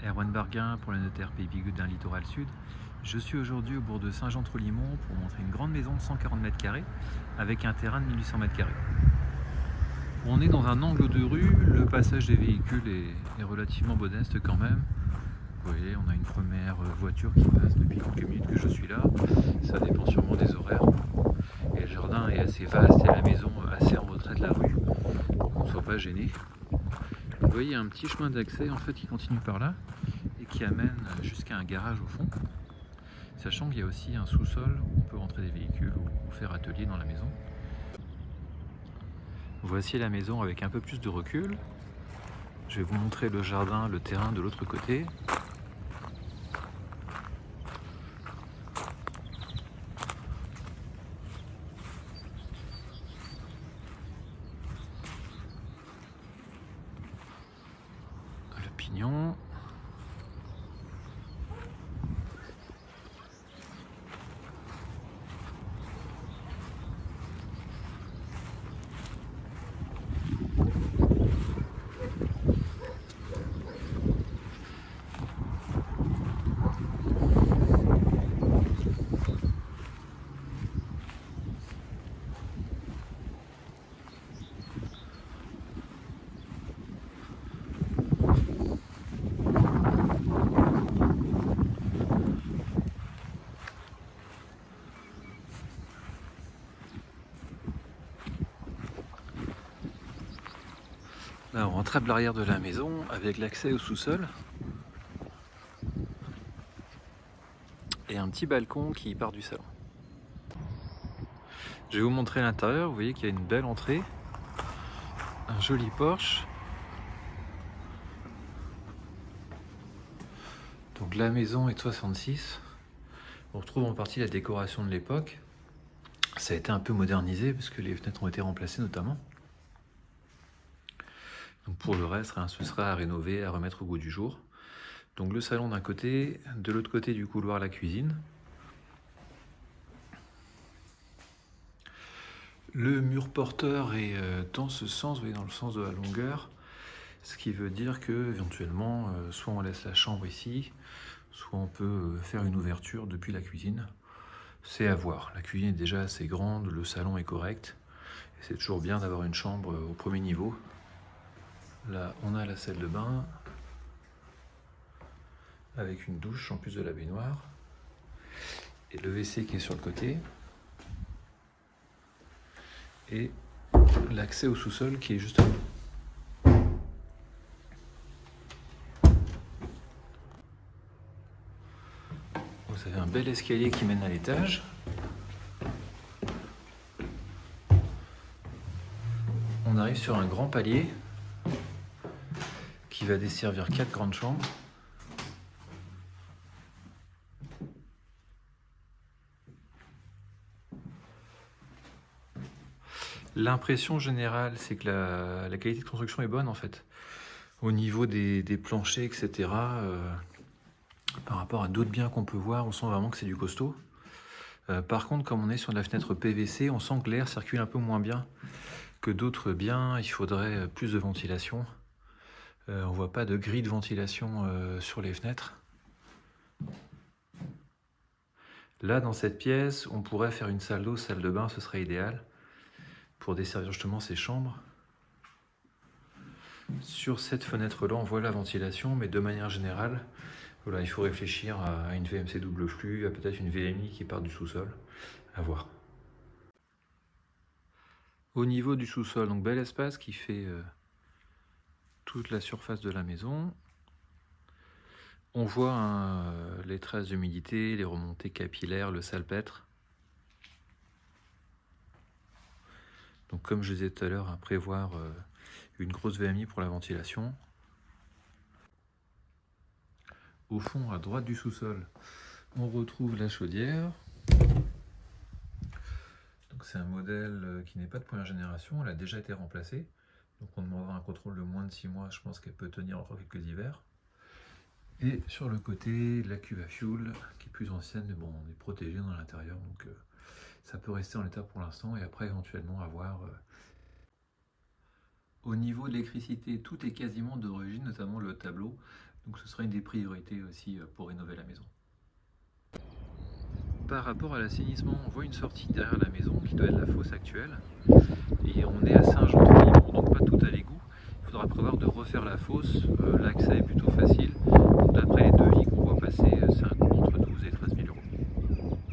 Erwan Barguin pour le notaire Pays Bigoud d'un littoral sud. Je suis aujourd'hui au bourg de Saint-Jean-Trou-Limon pour montrer une grande maison de 140 m² avec un terrain de 1800 m². On est dans un angle de rue, le passage des véhicules est relativement modeste quand même. Vous voyez, on a une première voiture qui passe depuis quelques minutes que je suis là. Ça dépend sûrement des horaires. Et le jardin est assez vaste et la maison assez en retrait de la rue, pour qu'on ne soit pas gêné. Vous voyez, il y a un petit chemin d'accès en fait qui continue par là et qui amène jusqu'à un garage au fond. Sachant qu'il y a aussi un sous-sol où on peut rentrer des véhicules ou faire atelier dans la maison. Voici la maison avec un peu plus de recul. Je vais vous montrer le jardin, le terrain de l'autre côté. Le pignon. Là, on rentre à l'arrière de la maison avec l'accès au sous-sol et un petit balcon qui part du salon. Je vais vous montrer l'intérieur. Vous voyez qu'il y a une belle entrée, un joli porche. Donc la maison est de 66. On retrouve en partie la décoration de l'époque. Ça a été un peu modernisé parce que les fenêtres ont été remplacées notamment. Donc pour le reste, ce sera à rénover, à remettre au goût du jour. Donc le salon d'un côté, de l'autre côté du couloir la cuisine. Le mur porteur est dans ce sens, vous voyez, dans le sens de la longueur. Ce qui veut dire que éventuellement, soit on laisse la chambre ici, soit on peut faire une ouverture depuis la cuisine. C'est à voir. La cuisine est déjà assez grande, le salon est correct. C'est toujours bien d'avoir une chambre au premier niveau. Là, on a la salle de bain avec une douche en plus de la baignoire et le WC qui est sur le côté et l'accès au sous-sol qui est juste là. Vous avez un bel escalier qui mène à l'étage. On arrive sur un grand palier qui va desservir 4 grandes chambres. L'impression générale, c'est que la qualité de construction est bonne en fait. Au niveau des planchers, etc., par rapport à d'autres biens qu'on peut voir, on sent vraiment que c'est du costaud. Par contre, comme on est sur de la fenêtre PVC, on sent que l'air circule un peu moins bien que d'autres biens. Il faudrait plus de ventilation. On voit pas de grille de ventilation sur les fenêtres. Là, dans cette pièce, on pourrait faire une salle d'eau, salle de bain, ce serait idéal pour desservir justement ces chambres. Sur cette fenêtre-là, on voit la ventilation, mais de manière générale, voilà, il faut réfléchir à une VMC double flux, à peut-être une VMI qui part du sous-sol, à voir. Au niveau du sous-sol, donc bel espace qui fait toute la surface de la maison. On voit les traces d'humidité, les remontées capillaires, le salpêtre. Donc comme je disais tout à l'heure, à prévoir une grosse VMI pour la ventilation. Au fond, à droite du sous-sol, on retrouve la chaudière. Donc c'est un modèle qui n'est pas de première génération, elle a déjà été remplacée. Donc on demandera un contrôle de moins de 6 mois, je pense qu'elle peut tenir encore quelques hivers. Et sur le côté, la cuve à fioul, qui est plus ancienne, mais bon, on est protégé dans l'intérieur, donc ça peut rester en l'état pour l'instant, et après éventuellement avoir Au niveau de l'électricité, tout est quasiment d'origine, notamment le tableau. Donc ce sera une des priorités aussi pour rénover la maison. Par rapport à l'assainissement, on voit une sortie derrière la maison qui doit être la fosse actuelle. Et on est à Saint-Jean-de-Limont, donc pas tout à l'égout. Il faudra prévoir de refaire la fosse. L'accès est plutôt facile.